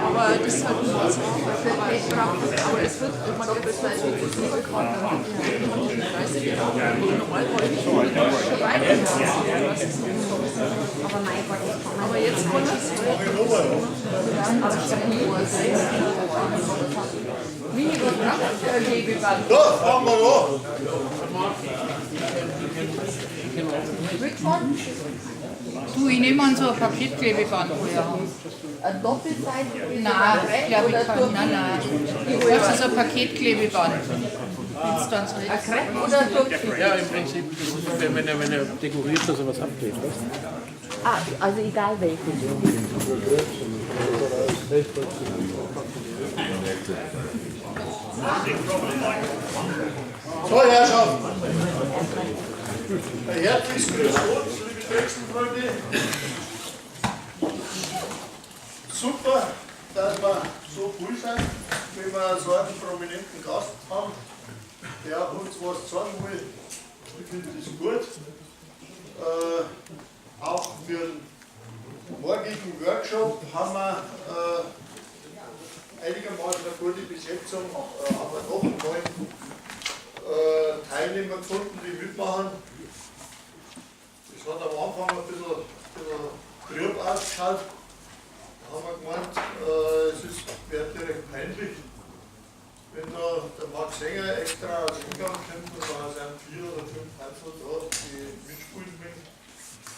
Aber das ist halt aber es wird man auch besser als aber jetzt kommt das Doch, fangen wir an. Du, ich nehme an so ein Paketklebeband vorher haben. eine Doppelseite? Nein, ich glaube ich kann. Nein. Du hast so ein Paketklebeband. Wenn's dann so ist. Oder durch? Ja, im Prinzip, wenn er dekoriert, dass er was abklebt. Ah, also egal welche. So, Herrschaften. Ein herzliches Grüß Gott, liebe Drechselfreunde. Super, dass wir so cool sind, wenn wir so einen prominenten Gast haben, der uns was sagen will. Ich finde das gut. Auch für den morgigen Workshop haben wir einigermaßen eine gute Besetzung, aber doch 9 Teilnehmer gefunden, die mitmachen. Das hat am Anfang ein bisschen trüb ausgeschaut. Da haben wir gemeint, es wird direkt peinlich, wenn da der Max Sänger extra aus England kommt und da sind 4 oder 5 Einzel da, die mitspielen müssen.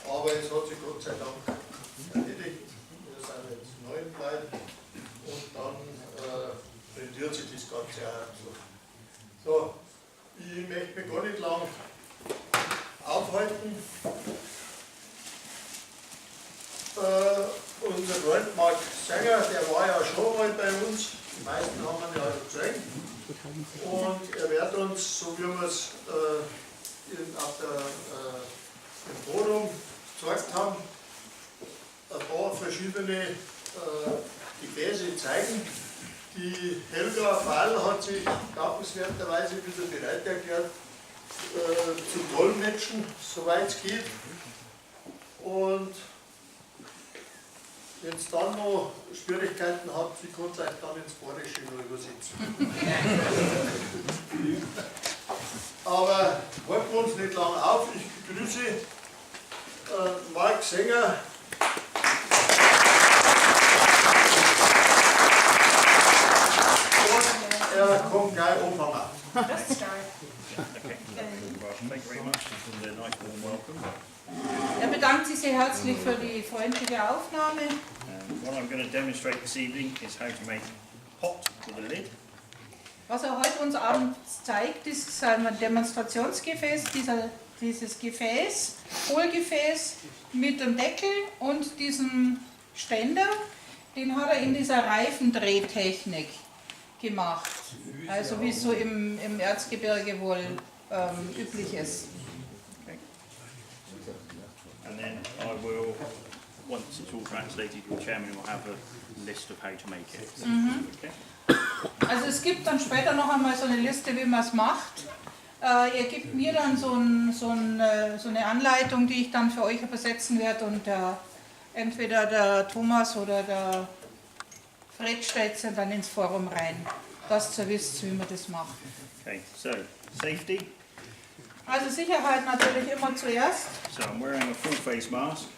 Aber es hat sich Gott sei Dank erledigt. Wir sind jetzt 9 Leute und dann rendiert sich das Ganze auch so. Ich möchte mich gar nicht lang aufhalten. Unser Freund Mark Sänger, der war ja schon mal bei uns, die meisten haben ihn ja gesehen. Und er wird uns, so wie wir es auf dem Forum gezeigt haben, ein paar verschiedene Gefäße zeigen. Die Helga Fall hat sich dankenswerterweise wieder bereit erklärt, zu dolmetschen, soweit es geht. Und wenn es dann noch Schwierigkeiten habt, sie kann es euch dann ins Bayerische noch übersetzen. Aber halten wir uns nicht lange auf. Ich begrüße Mark Sänger. Und er kommt gleich anfangen. Er bedankt sich sehr herzlich für die freundliche Aufnahme. What I'm going to demonstrate this evening is how to make a pot with a lid. Was er heute uns abends zeigt, ist ein Demonstrationsgefäß, dieses Gefäß, Hohlgefäß mit dem Deckel und diesem Ständer, den hat er in dieser Reifendrehtechnik gemacht, also wie es so im Erzgebirge wohl üblich ist. Okay. And then I will, once it's all translated, your chairman will have a list of how to make it. Okay. Also es gibt dann später noch einmal so eine Liste, wie man es macht. Ihr gebt mir dann so eine Anleitung, die ich dann für euch übersetzen werde und entweder der Thomas oder der Fred stellt es dann ins Forum rein, dass ihr wisst, wie man das macht. Okay, so safety. Also Sicherheit natürlich immer zuerst. So I'm wearing a full face mask.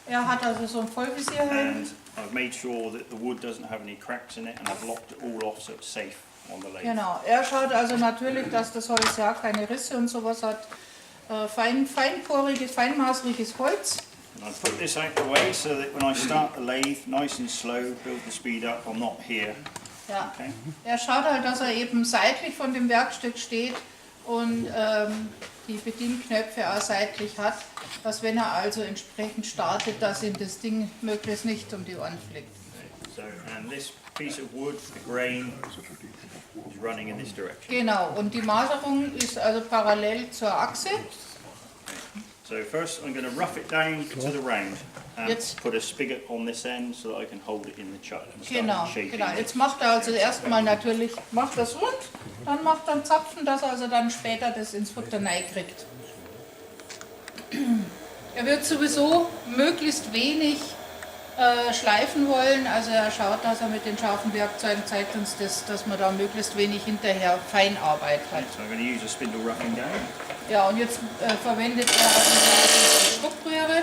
Er hat also so ein Vollvisierhelm. And I've made sure that the wood doesn't have any cracks in it and I've locked it all off so it's safe on the lathe. Genau, er schaut also natürlich, dass das Holz ja keine Risse und sowas hat. Feinporiges, feinmaßriges Holz. And I put this out the way so that when I start the lathe, nice and slow, build the speed up, I'm not here. Ja. Okay. Er schaut halt, dass er eben seitlich von dem Werkstück steht und die Bedienknöpfe auch seitlich hat, dass wenn er also entsprechend startet, dass ihm das Ding möglichst nicht um die Ohren fliegt. So, and this piece of wood, the grain, is running in this direction. Genau, und die Maserung ist also parallel zur Achse. So first I'm going to rough it down to the round and Jetzt- put a spigot on this end so that I can hold it in the chuck and start Genau, shaping genau. it. Jetzt macht er also erstmal natürlich, macht das rund, dann macht er einen Zapfen, dass er also dann später das ins Futter kriegt. Er wird sowieso möglichst wenig schleifen wollen, also er schaut, dass er mit den scharfen Werkzeugen zeigt uns das, dass man da möglichst wenig hinterher Feinarbeit hat. So I'm going to use a spindle roughing down. Ja, und jetzt verwendet er also die Schruppröhre.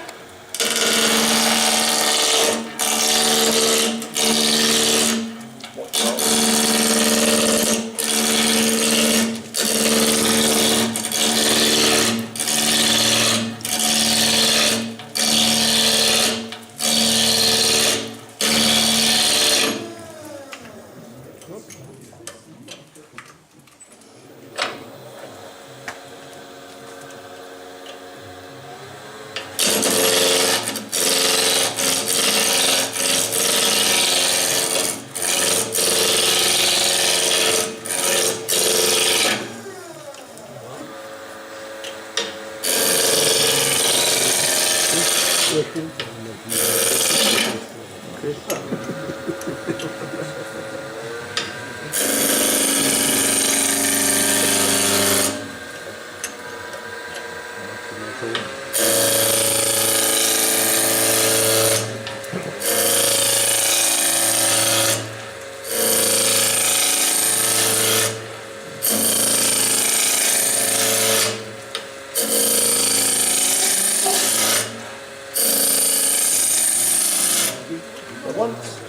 Once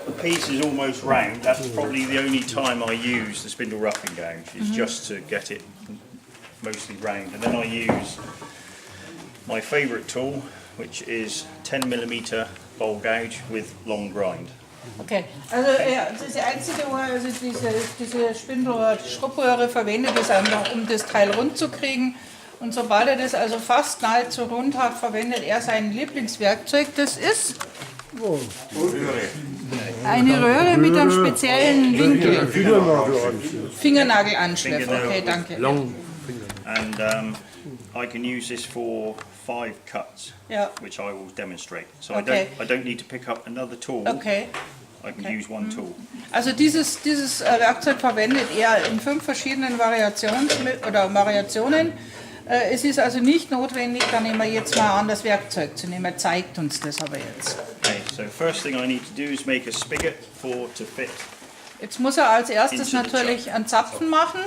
the piece is almost round, that's probably the only time I use the spindle roughing gouge, is just to get it mostly round. And then I use my favourite tool, which is 10mm bowl gouge with long grind. Okay, also das Einzige, wo er also diese Spindel- die Schruppröhre verwendet, ist einfach, um das Teil rund zu kriegen. Und sobald er das also fast nahezu rund hat, verwendet er sein Lieblingswerkzeug. Das ist eine Röhre mit einem speziellen Winkel. Fingernagelanschliff. Okay, danke. And I can use this for 5 cuts, Ja. which I will demonstrate. So Okay. I don't need to pick up another tool. Okay. I can use one tool. Also dieses Werkzeug verwendet er in 5 verschiedenen Variationen. Es ist also nicht notwendig, dann nehmen wir jetzt mal an, das Werkzeug zu nehmen. Er zeigt uns das aber jetzt. Okay, so first thing I need to do is make a spigot to fit. Jetzt muss er als erstes natürlich einen Zapfen machen,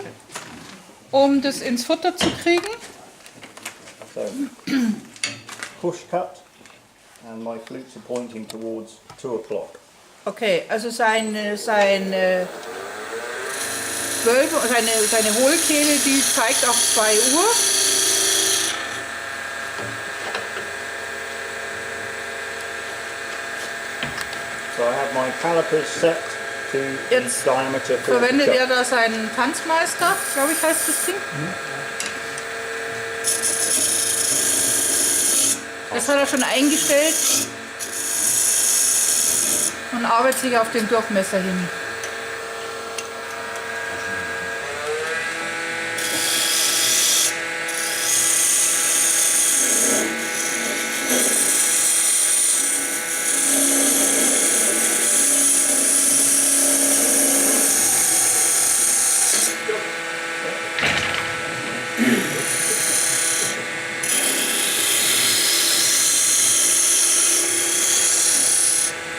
um das ins Futter zu kriegen. So push cut, and my flutes are pointing towards 2 o'clock. Okay, also seine Hohlkehle, die zeigt auf 2 Uhr. So I have my calipers set to Jetzt the diameter for verwendet the er chuck. da seinen Tanzmeister, glaube ich heißt das Ding. Das hat er schon eingestellt und arbeitet sich auf den Durchmesser hin.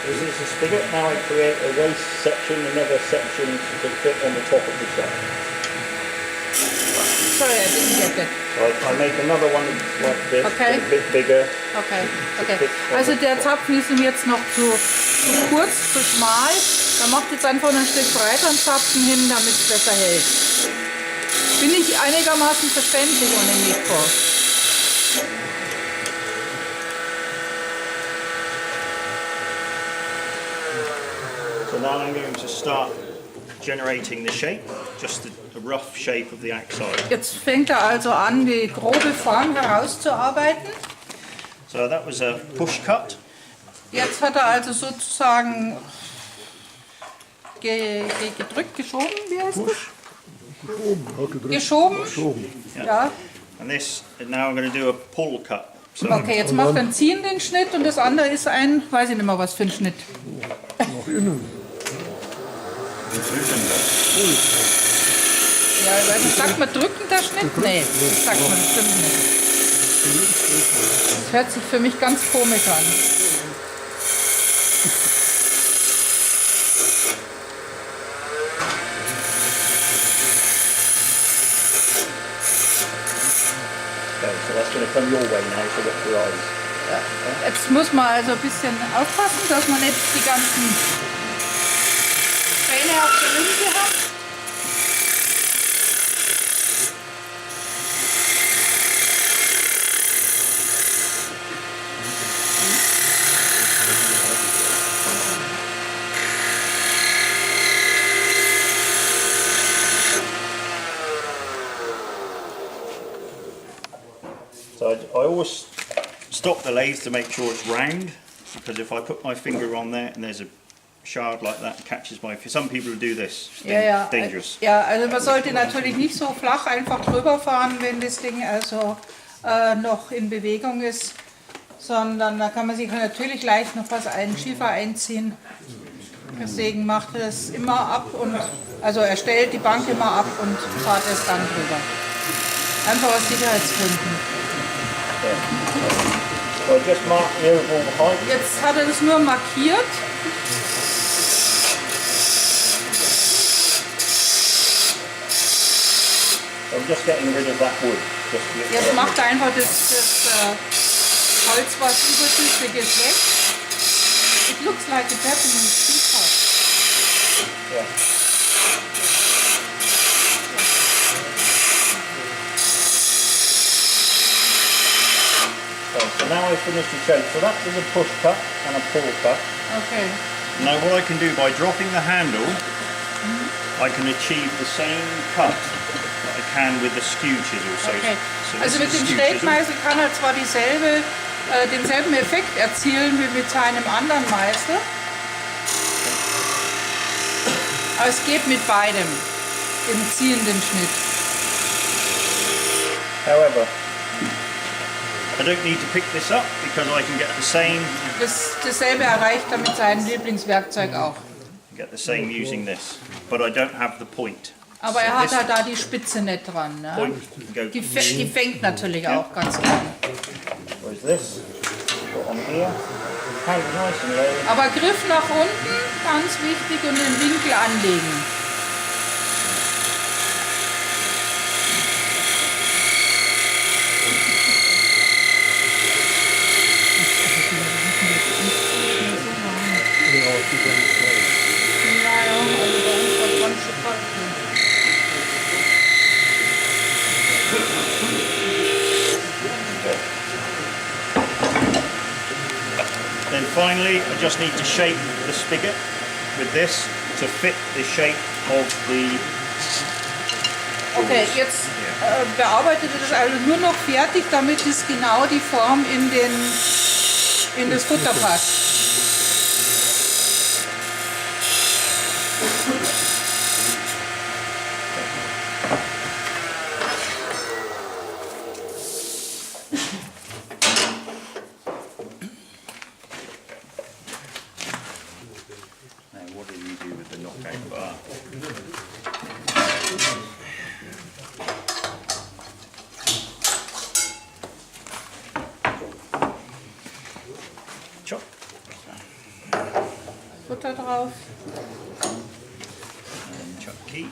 This is the spigot. Now I create a waist section, another section to fit on the top of the chuck. Sorry, I didn't get that. So I make another one like this, Okay. a bit bigger. Okay, okay. Also der Zapfen ist ihm jetzt noch zu kurz, zu schmal. Er macht jetzt einfach einen Stück breiteren Zapfen hin, damit es besser hält. Bin ich einigermaßen verständlich ohne Mikro? So now I'm going to start generating the shape, just the rough shape of the outside. Jetzt fängt er also an, die grobe Form herauszuarbeiten. So that was a push cut. Jetzt hat er also sozusagen gedrückt, geschoben, wie heißt das? Geschoben. Geschoben. Ja. And this, now I'm going to do a pull cut. So Okay, jetzt macht er einen ziehenden Schnitt und das andere ist ein, weiß ich nicht mehr was für ein Schnitt. Nach innen. Ja, ich weiß nicht, sagt man drückender Schnitt? Nee, das sagt man bestimmt nicht. Das hört sich für mich ganz komisch an. Okay, so that's going to come your way now, so look your eyes. Jetzt muss man also ein bisschen aufpassen, dass man nicht die ganzen Späne auf der Linse hat. So I always stop the lathe to make sure it's round, because if I put my finger on there and there's a shard like that, it catches my. Some people who do this, it's dangerous. Ja, also man sollte natürlich nicht so flach einfach drüber fahren, wenn das Ding also noch in Bewegung ist, sondern da kann man sich natürlich leicht noch was Schiefer einziehen. Deswegen macht er das immer ab und also er stellt die Bank immer ab und fährt es dann drüber. Einfach aus Sicherheitsgründen. So just mark the overall height. Jetzt hat er das nur markiert. I'm just getting rid of that wood. Jetzt macht er einfach das Holz, was überschüssig ist, weg. It looks like a Japanese teapot. Yeah. So now I've finished the shape. So that was a push cut and a pull cut. Okay. Now what I can do by dropping the handle, I can achieve the same cut that I can with the skew chisel. So, Okay. so Also mit this is dem a skew chisel. Schneidmeißel kann er zwar denselben Effekt erzielen wie mit seinem anderen Meißel, aber es geht mit beidem, dem ziehenden Schnitt. However, I don't need to pick this up because I can get the same. Dasselbe erreicht er mit seinem Lieblingswerkzeug auch. Get the same using this, but I don't have the point. Aber er hat da die Spitze nicht dran. Ne? Point go. Die fängt natürlich auch ganz gern. Where's this? Put on here. Hand nice and low. Aber Griff nach unten, ganz wichtig, und den Winkel anlegen. Naja, also bei uns war es ganz schön kalt. Then finally, I just need to shape the spigot with this to fit the shape of the. Okay, jetzt bearbeitet er das also nur noch fertig, damit es genau die Form in das Futter passt. Now, what did you do with the knockout bar? Chop. Futter drauf. And chop key.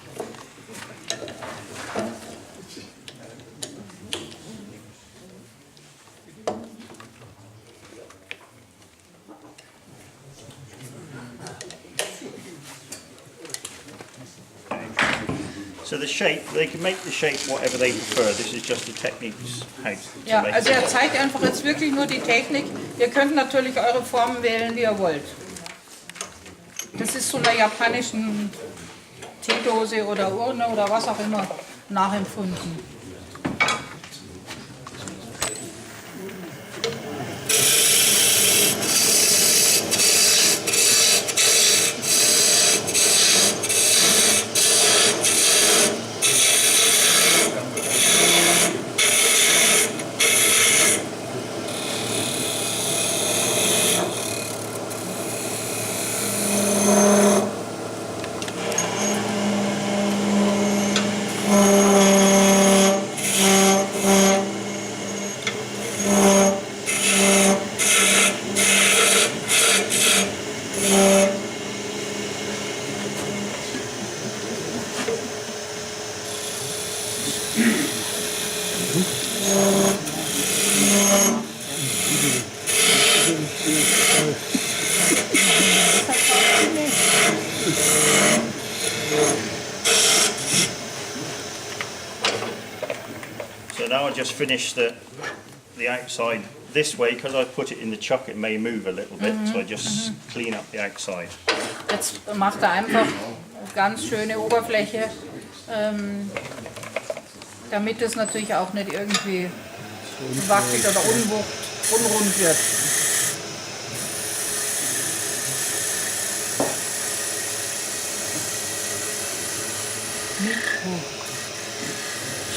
So the shape, they can make the shape whatever they prefer. This is just the techniques how to Ja, make also it. er zeigt einfach jetzt wirklich nur die Technik. Ihr könnt natürlich eure Formen wählen, wie ihr wollt. Das ist so einer japanischen Teedose oder Urne oder was auch immer nachempfunden. now I just finish the outside this way, because I put it in the chuck it may move a little bit, so I just clean up the outside. Jetzt macht er einfach ganz schöne Oberfläche, damit es natürlich auch nicht irgendwie wackelig oder unrund wird.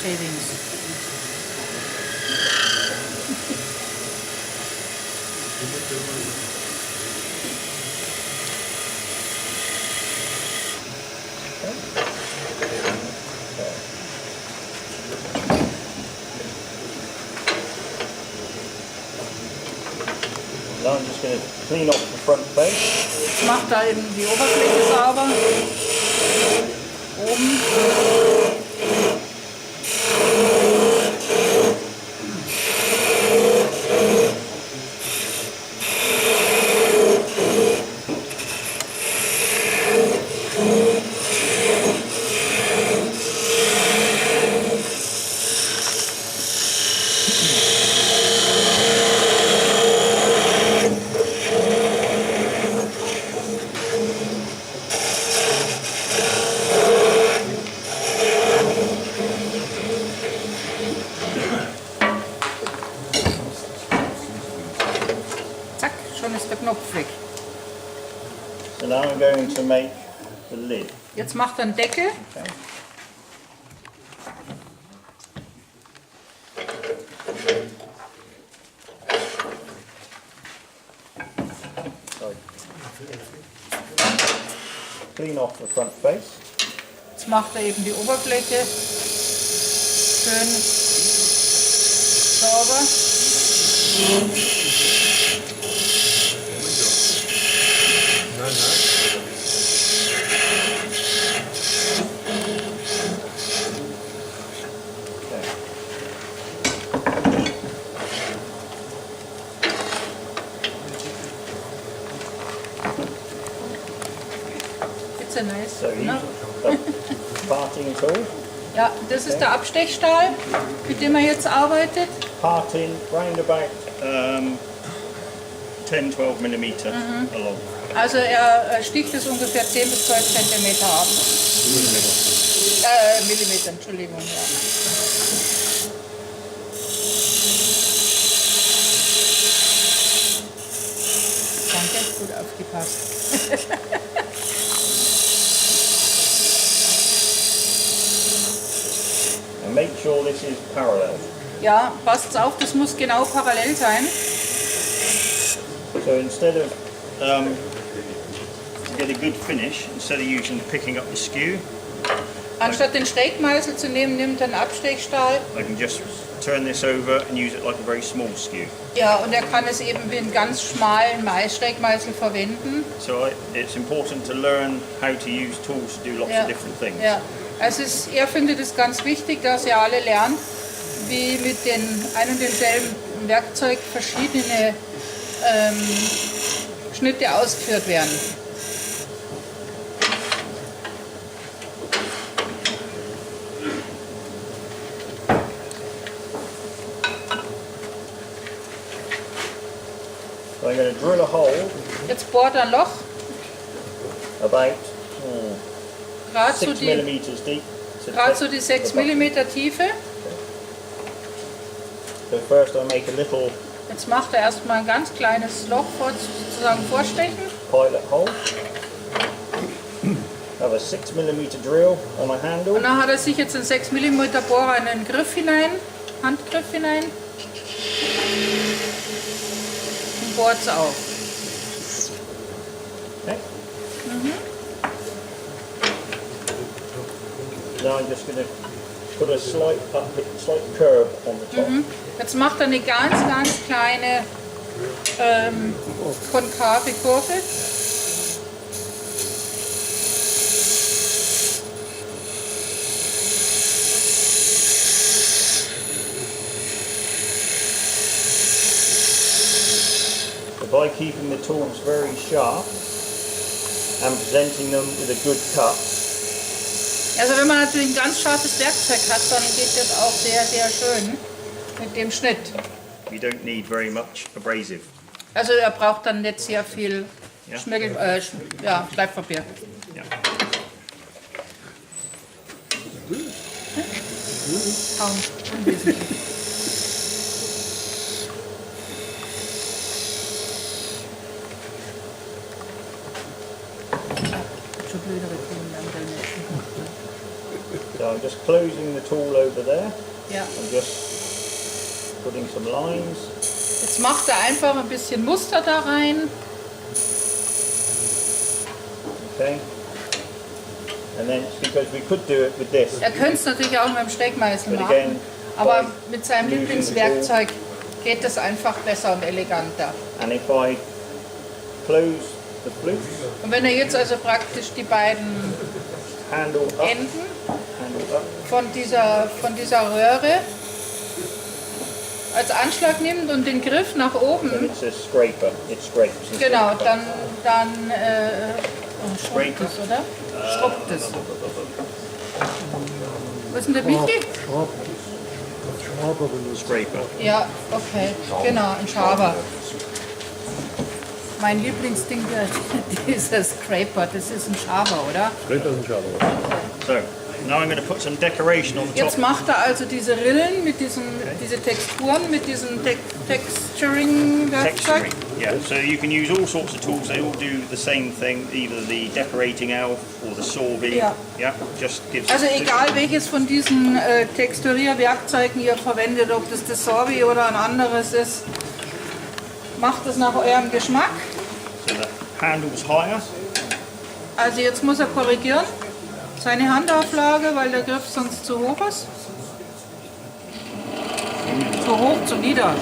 Shavings. Now I'm just going to clean off the front face. Jetzt macht er eben die Oberfläche sauber. Oben. Zack, schon ist der Knopf weg. So now I'm going to make the lid. Jetzt macht er einen Deckel. Okay. Sorry. Clean off the front face. Jetzt macht er eben die Oberfläche schön sauber. It's a nice. So No? the parting tool. Ja, das ist der Abstechstahl, mit dem er jetzt arbeitet. Parting round about 10-12 millimeter along. Also er sticht es ungefähr 10 bis 12 Zentimeter ab. Millimeter, Entschuldigung. Ja. Danke, gut aufgepasst. And make sure this is parallel. Ja, passt auf, das muss genau parallel sein. So instead of to get a good finish, instead of picking up the skew, Anstatt den Schrägmeißel zu nehmen, nimmt er einen Abstechstahl. I can just turn this over and use it like a very small skew. Ja, und er kann es eben wie einen ganz schmalen Schrägmeißel verwenden. So it's important to learn how to use tools to do lots of different things. Ja. Er findet es ganz wichtig, dass ihr alle lernt, wie mit ein und demselben Werkzeug verschiedene Schnitte ausgeführt werden. So I'm going to drill a hole Jetzt bohrt er ein Loch, about gerade 6 millimeters deep. so die 6 mm Tiefe. So first I make a little Jetzt macht er erstmal ein ganz kleines Loch sozusagen vorstechen. pilot hole. Have a 6 millimeter drill on a handle. Und dann hat er sich jetzt einen 6 mm Bohrer in den Griff hinein, Handgriff hinein und bohrt es auf. Okay. Now I'm just going to put a slight curve on the top. Jetzt macht er eine ganz, ganz kleine konkave Kurve. So by keeping the tools very sharp and presenting them with a good cut, Also wenn man natürlich ein ganz scharfes Werkzeug hat, dann geht das auch sehr, sehr schön mit dem Schnitt. You don't need very much abrasive. Also er braucht dann nicht sehr viel Ja. Schleifpapier. Yeah. Kaum unwesentlich. Schon blödere Themen dann drin. So I'm just closing the tool over there. Ja. I'm just putting some lines. Jetzt macht er einfach ein bisschen Muster da rein. Okay. And then, because we could do it with this. Er könnte es natürlich auch mit dem Steckmeißel But machen, again, aber by mit seinem using Lieblingswerkzeug geht es einfach besser und eleganter. And if I close the flute, Und wenn er jetzt also praktisch die beiden handle up, Enden handle up, von dieser Röhre als Anschlag nimmt und den Griff nach then oben, it's a scraper. It scrapes. and genau, scrapes. dann schrubbt es, oder? Schrubbt es. Was ist denn der Michi? Scraper. Ja, okay, genau, ein Schaber. Mein Lieblingsding, dieser Scraper, das ist ein Schaber, oder? So now I'm going to put some decoration on the Jetzt top. macht er also diese Rillen mit diese Texturen, mit diesem Texturing-Werkzeug. Texturing. Yeah. So you can use all sorts of tools. They all do the same thing. Either the decorating elf or the sorbet. Yeah. Yeah. Just gives. Also egal welches von diesen Texturierwerkzeugen ihr verwendet, ob das Sorbet oder ein anderes ist, macht es nach eurem Geschmack. So the handle's higher. Also jetzt muss er korrigieren, seine Handauflage, weil der Griff sonst zu hoch ist. Zu hoch, zu nieder.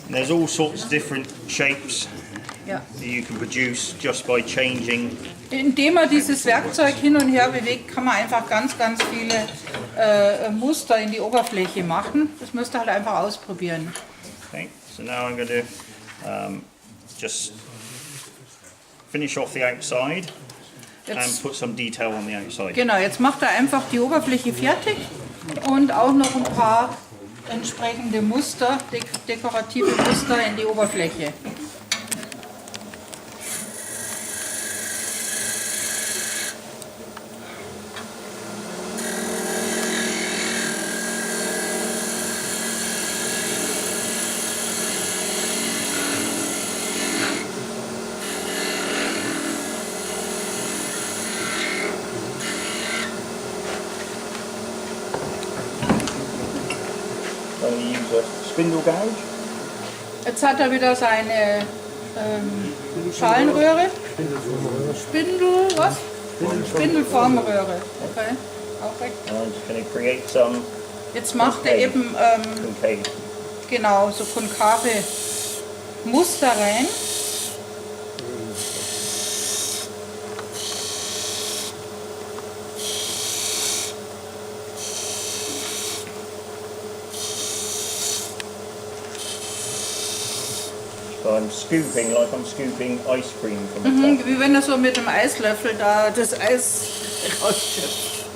And there's all sorts of different shapes Ja. that you can produce just by changing. Indem man dieses Werkzeug hin und her bewegt, kann man einfach ganz, ganz viele Muster in die Oberfläche machen. Das müsst ihr halt einfach ausprobieren. Okay. So now I'm going to just finish off the outside and Jetzt, put some detail on the outside. genau, jetzt macht er einfach die Oberfläche fertig und auch noch ein paar entsprechende Muster, dekorative Muster in die Oberfläche. I'm going to use a spindle gouge. Jetzt hat er wieder seine Schalenröhre. Spindel, was? Spindelformröhre. Okay, auch recht. And I'm just going to create some Jetzt macht er eben concave. genau so konkave Muster rein. So I'm scooping like I'm scooping ice cream from the top. Wie wenn er so mit dem Eislöffel da das Eis rausschöpft.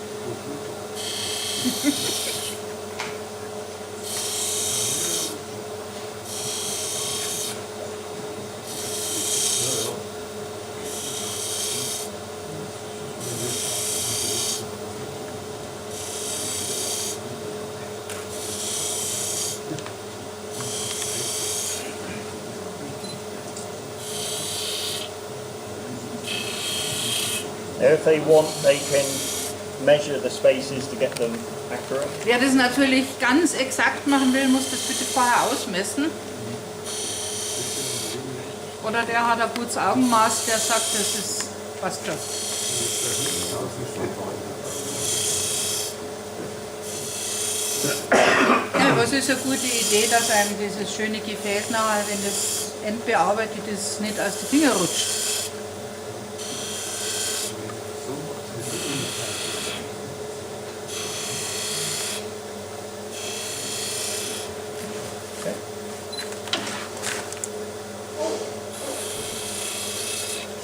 Now if they want, they can measure the spaces to get them accurate. Wer das natürlich ganz exakt machen will, muss das bitte vorher ausmessen. Oder der hat ein gutes Augenmaß, der sagt, das ist passt schon. Ja, Aber es ist eine gute Idee, dass einem dieses schöne Gefäß nachher, wenn das endbearbeitet ist, nicht aus die Finger rutscht.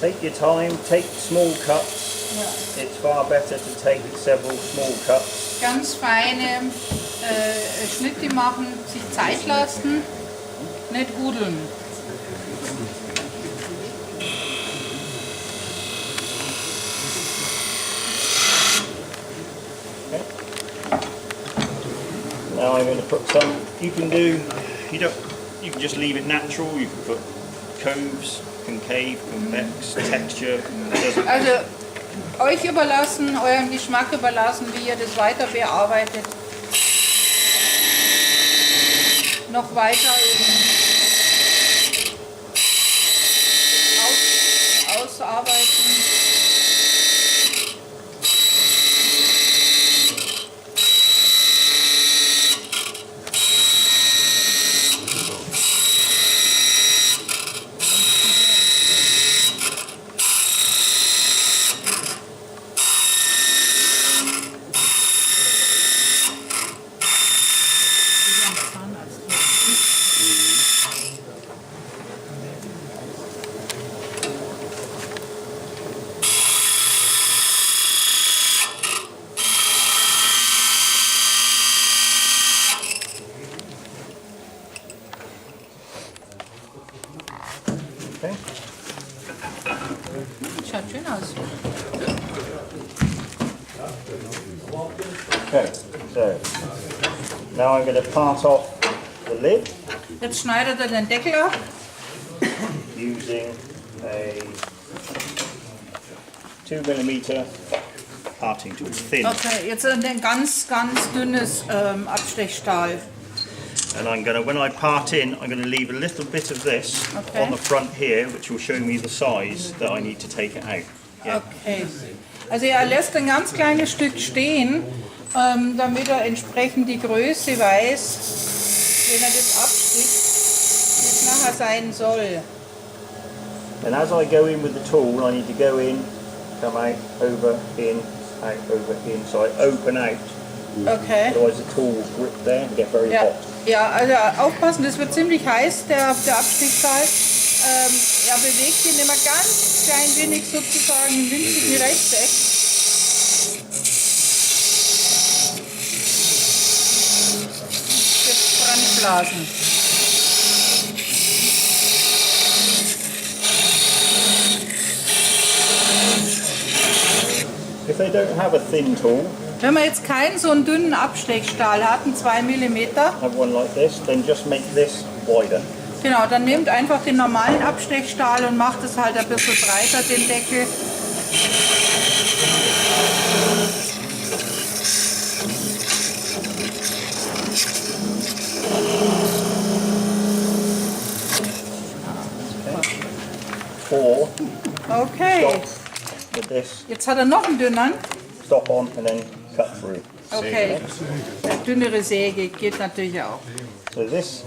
Take your time, take small cuts. Ja. It's far better to take several small cuts. Ganz feine Schnitte machen, sich Zeit lassen, nicht hudeln. Now I'm going to put some. You can just leave it natural. You can put coves, concave, convex, texture. Also euch überlassen, euren Geschmack überlassen, wie ihr das weiter bearbeitet. Noch weiter ausarbeiten. Okay. Schaut schön aus. Okay. So now I'm going to part off the lid Jetzt schneidet er den Deckel ab. using a 2mm parting tool, thin. Okay, jetzt ein ganz dünnes Abstechstahl. And I'm going to, when I part in, I'm going to leave a little bit of this Okay. on the front here, which will show me the size that I need to take it out. Yeah. Okay. Also er lässt ein ganz kleines Stück stehen, damit er entsprechend die Größe weiß, wenn er das absticht, wie es nachher sein soll. And as I go in with the tool, I need to go in, come out, over, in, so I open out. Okay. Otherwise the tool will grip there and get very Ja, hot. ja, also aufpassen, das wird ziemlich heiß, der Abstichstahl. Er bewegt ihn immer ganz klein wenig sozusagen im winzigen Rechteck. Jetzt dranblasen. If they don't have a thin tool, Wenn man jetzt keinen so einen dünnen Abstechstahl hat, einen 2 mm, have one like this, then just make this wider. genau, dann nehmt einfach den normalen Abstechstahl und macht es halt ein bisschen breiter, den Deckel. Or Okay, stop with this, jetzt hat er noch einen dünneren. stop on and then cut through. Okay, eine dünnere Säge geht natürlich auch. So this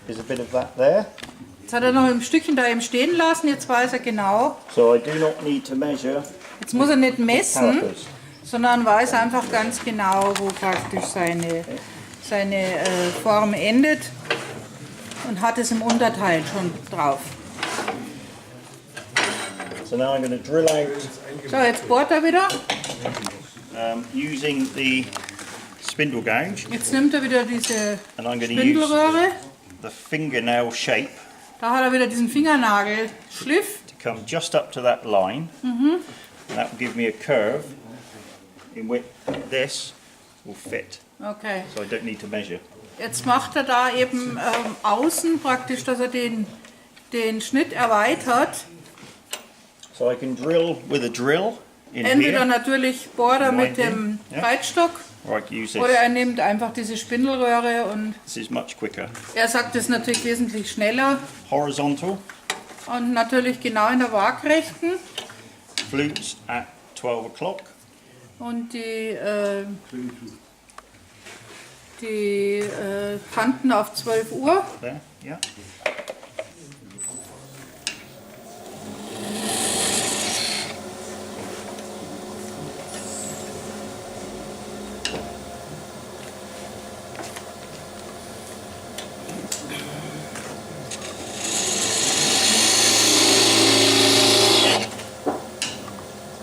is a bit of that there. Jetzt hat er noch ein Stückchen da eben stehen lassen, jetzt weiß er genau. So I do not need to measure Jetzt muss er nicht messen, calipers. sondern weiß einfach ganz genau, wo praktisch seine Form endet und hat es im Unterteil schon drauf. So now I'm going to drill out So, jetzt bohrt er wieder. using the spindle gouge, Jetzt nimmt er wieder diese and I'm going to use Spindelröhre. the fingernail shape Da hat er wieder diesen Fingernagelschliff. to come just up to that line. And that will give me a curve in which this will fit. Okay. So I don't need to measure. Jetzt macht er da eben außen praktisch, dass er den Schnitt erweitert. So I can drill with a drill in Entweder here, natürlich bohrt er mit dem Ja. Breitstock or I can use oder this. er nimmt einfach diese Spindelröhre und This is much quicker. er sagt es natürlich wesentlich schneller Horizontal, und natürlich genau in der Waagrechten. flutes at 12 o'clock. Und die die Kanten auf 12 Uhr. There, yeah.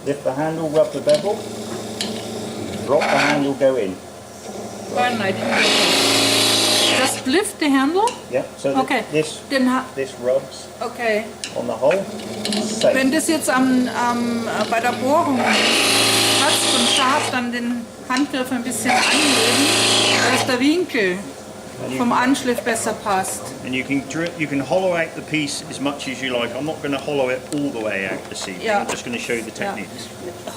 Lift the handle, rub the bevel, drop the handle, go in. Nein, I didn't get it. Just lift the handle? Yeah, so that Okay. this rubs Okay. on the hole. Safe. Wenn das jetzt bei der Bohrung kratzt und scharf, dann den Handgriff ein bisschen anheben, dass der Winkel vom Anschliff besser passt. And you can hollow out the piece as much as you like. I'm not going to hollow it all the way out this evening. Yeah. I'm just going to show you the Ja. techniques.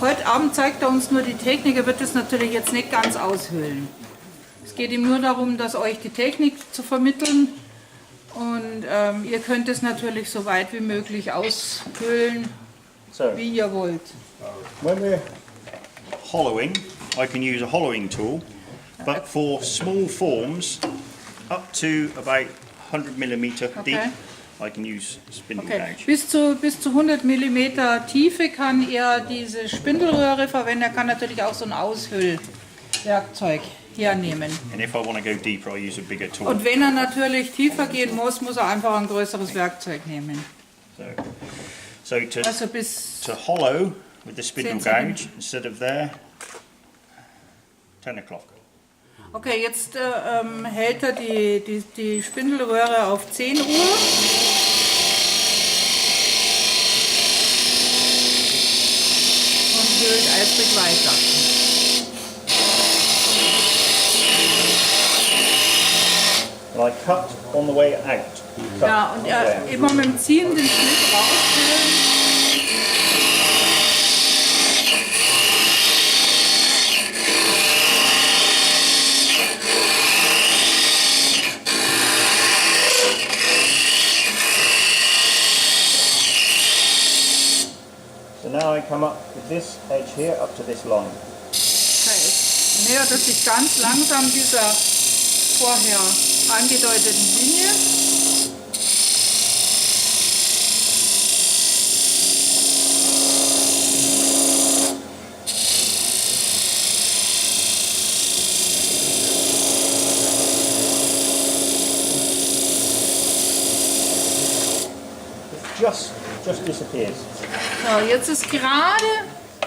Heute Abend zeigt er uns nur die Technik, er wird das natürlich jetzt nicht ganz aushöhlen. Es geht ihm nur darum, dass euch die Technik zu vermitteln und ihr könnt es natürlich so weit wie möglich aushöhlen, So, wie ihr wollt. when we're hollowing, I can use a hollowing tool, but for small forms, up to about 100 millimeter deep, Okay. I can use spindle Okay. gouge. Bis zu 100 mm Tiefe kann er diese Spindelröhre verwenden. Er kann natürlich auch so ein Aushöhlwerkzeug hernehmen. And if I want to go deeper, I use a bigger tool. Und wenn er natürlich tiefer gehen muss, muss er einfach ein größeres Werkzeug nehmen. So to Also bis hollow with the spindle 10 Sekunden. gouge, instead of there, 10 o'clock. Okay, jetzt hält er die Spindelröhre auf 10 Uhr. Und höhlt eifrig weiter. And I cut on the way out. Cut Ja, und on the way out. immer mit dem Ziehen den Schnitt raushöhlen. So now I come up with this edge here up to this line. Okay. Nähert es sich ganz langsam dieser vorher angedeuteten Linie. It just disappears. So, jetzt ist gerade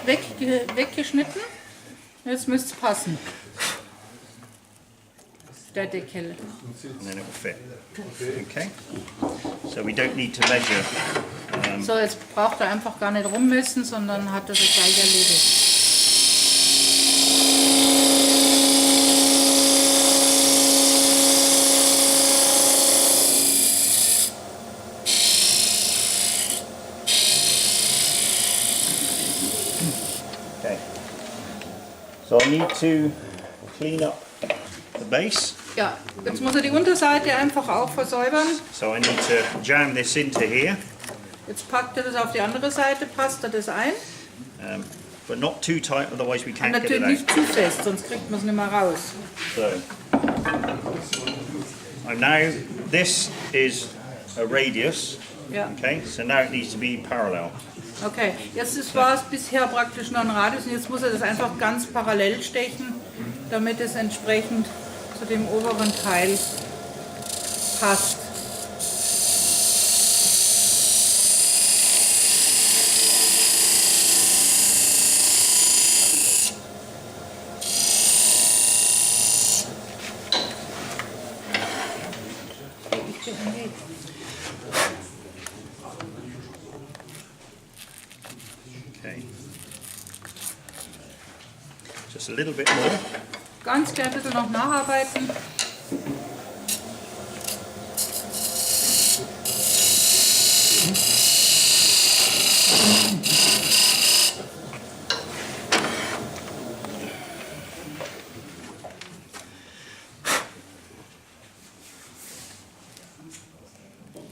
weggeschnitten. Jetzt müsste es passen. Der Deckel. And then it will fit. Okay? So we don't need to measure. So, jetzt braucht er einfach gar nicht rummessen, sondern hat das gleich erledigt. Okay. So I need to clean up the base. Ja, jetzt muss er die Unterseite einfach auch versäubern. So I need to jam this into here, Jetzt packt er das auf die andere Seite, passt er das ein. but not too tight, otherwise we Und can't get it natürlich out. nicht zu fest, sonst kriegt man es nicht mehr raus. So I'm now, this is a radius. Ja. Okay, so now it needs to be parallel. Okay, jetzt war es bisher praktisch nur ein Radius und jetzt muss er das einfach ganz parallel stechen, damit es entsprechend zu dem oberen Teil passt. Okay. Just a little bit more. Ganz klein bisschen noch nacharbeiten.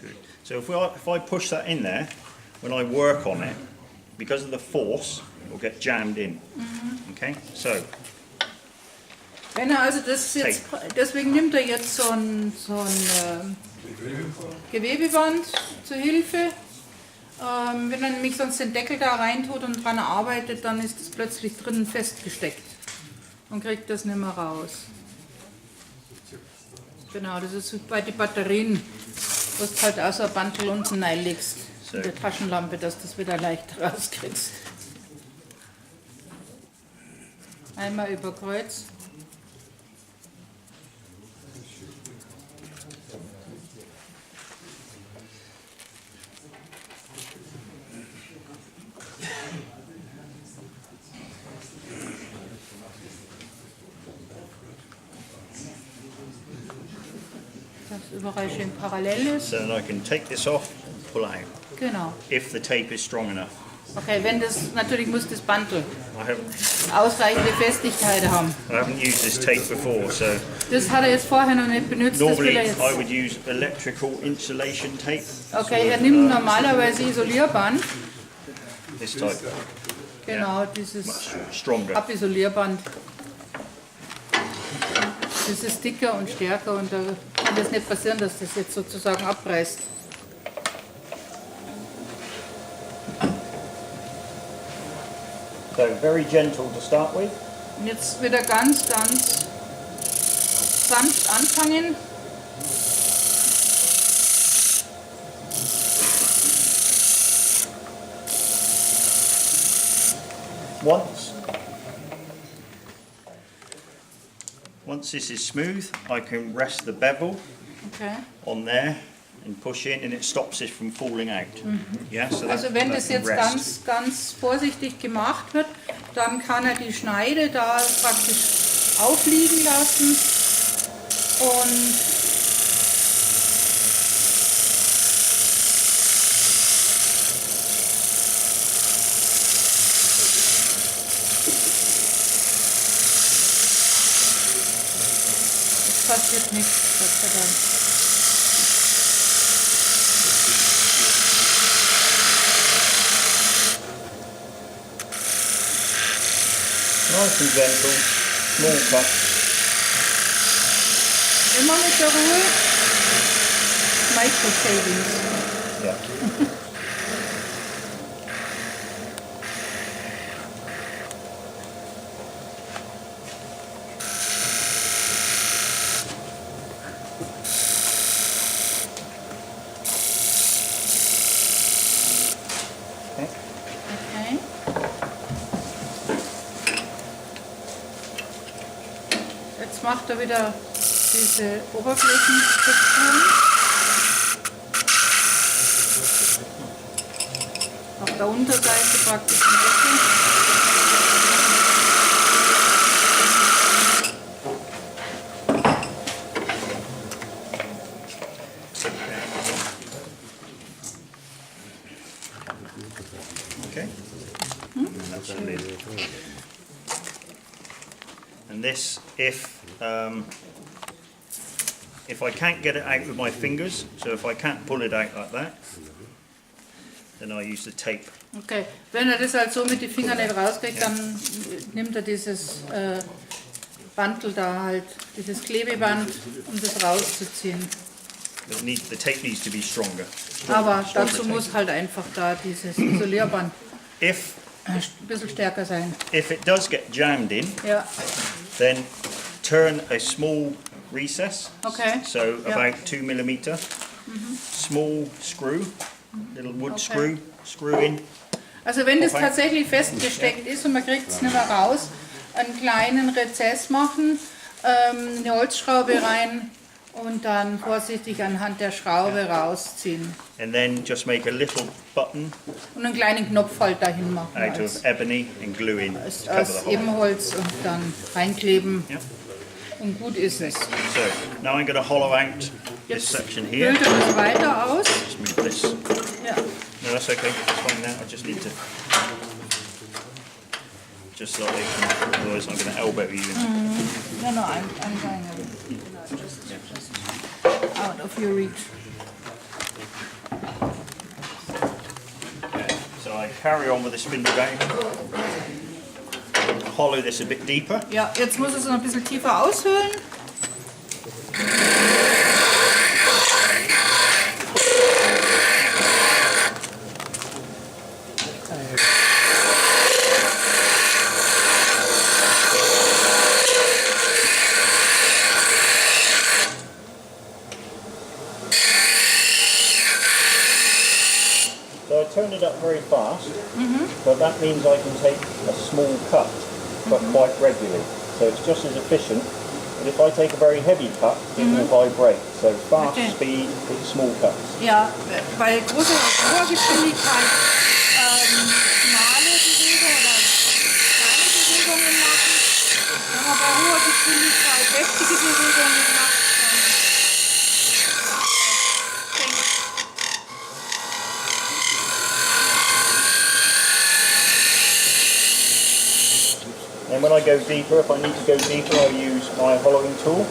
Good. So if I push that in there, when I work on it, because of the force, it will get jammed in. Okay, so Wenn er also das jetzt, deswegen nimmt er jetzt so ein Gewebeband zur Hilfe. Wenn er nämlich sonst den Deckel da reintut und dran arbeitet, dann ist es plötzlich drinnen festgesteckt und kriegt das nicht mehr raus. Genau, das ist bei den Batterien, wo du halt auch so ein Bandel unten reinlegst, in der Taschenlampe, dass du das wieder leicht rauskriegst. Einmal über Kreuz. Dass überall schön parallel ist. So then I can take this off, pull it out. Genau. If the tape is strong enough. Okay, wenn das, natürlich muss das Bandel I haven't ausreichende Festigkeit haben. used this tape before, so Das hat er jetzt vorher noch nicht benutzt, das will normally er jetzt. I would use electrical insulation tape, Okay, er nimmt normalerweise Isolierband. this type, Genau, dieses stronger. Abisolierband. Das ist dicker und stärker und da kann das nicht passieren, dass das jetzt sozusagen abreißt. So very gentle to start with. Und jetzt wieder ganz, ganz sanft anfangen. Once this is smooth, I can rest the bevel Okay. on there and push in, and it stops it from falling out. Yeah, so Also wenn das jetzt ganz vorsichtig gemacht wird, dann kann er die Schneide da praktisch aufliegen lassen und es passiert nichts, Gott sei Dank. nice and gentle, small cut. Immer mit der Ruhe. Micro-Savings. Yeah. Okay. Jetzt macht er wieder diese Oberflächentexturen. Auf der Unterseite praktisch ein Deckel. Okay. That's the lid. And this, if I can't get it out with my fingers, so if I can't pull it out like that, then I use the tape. Okay, wenn er das halt so mit den Fingern nicht rauskriegt, dann nimmt er dieses Bandel da halt, dieses Klebeband, um das rauszuziehen. But the tape needs to be stronger. Aber Stronger dazu tape. muss halt einfach da dieses Isolierband If ein bisschen stärker sein. it does get jammed in, Ja, then turn a small recess. Okay. So Yeah. about 2 millimeter. Small screw, little wood Okay. screw in. also wenn das Okay. tatsächlich festgesteckt ist und man kriegt es nicht mehr raus, einen kleinen Rezess machen, eine Holzschraube rein und dann vorsichtig anhand der Schraube rausziehen. And then just make a little button Und einen kleinen Knopf halt dahin machen. out of ebony and glue in to cover Aus the hole. Ebenholz und dann reinkleben Yeah. und gut ist es. So now I'm going to hollow out this Jetzt section here. füllt er das weiter aus. Just move this. Ja. No, that's okay. That's fine now. I just need to just so I can. Otherwise, I'm going to elbow you. No, no, I'm going away. Just out of your reach. Okay. So I carry on with the spindle gang. hollow this a bit deeper. Ja, jetzt muss es noch ein bisschen tiefer aushöhlen. So I turn it up very fast, but that means I can take a small cut, but quite regularly. So it's just as efficient. But if I take a very heavy cut, it will vibrate. So fast Okay. speed, it's small cuts. Ja, bei hoher Geschwindigkeit schmale Bewegungen oder kleine Bewegungen machen. Wenn man bei hoher Geschwindigkeit heftige Bewegungen macht, And when I go deeper, if I need to go deeper, I use my hollowing tool.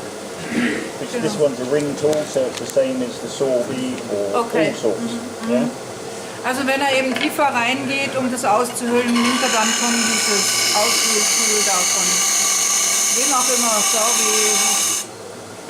Which this one's a ring tool, so it's the same as the saw bee or Okay. all sorts. Yeah. also wenn er eben tiefer reingeht, um das auszuhöhlen, nimmt er dann schon dieses Aushöhltool davon. Wem auch immer, sorry.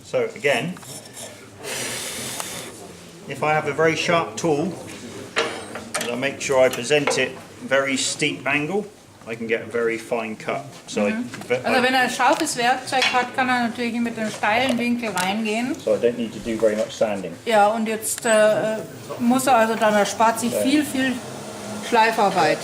So again, if I have a very sharp tool, and I make sure I present it very steep angle, I can get a very fine cut. So, Also wenn er ein scharfes Werkzeug hat, kann er natürlich mit einem steilen Winkel reingehen. so I don't need to do very much sanding. Ja, und jetzt muss er also dann, er spart sich viel Schleifarbeit.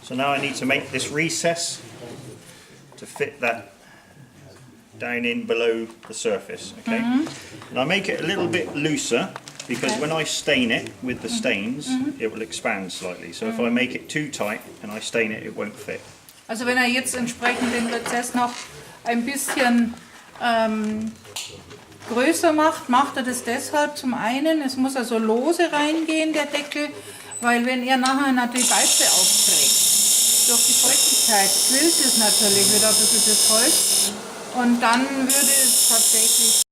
So now I need to make this recess to fit that down in below the surface, okay? And I make it a little bit looser because when I stain it with the stains, it will expand slightly. So if I make it too tight and I stain it, it won't fit. Also wenn er jetzt entsprechend den Prozess noch ein bisschen größer macht, macht er das deshalb zum einen, es muss also lose reingehen, der Deckel, weil wenn er nachher natürlich Balze aufträgt, durch die Feuchtigkeit quillt es natürlich wieder ein bisschen das Holz und dann würde es tatsächlich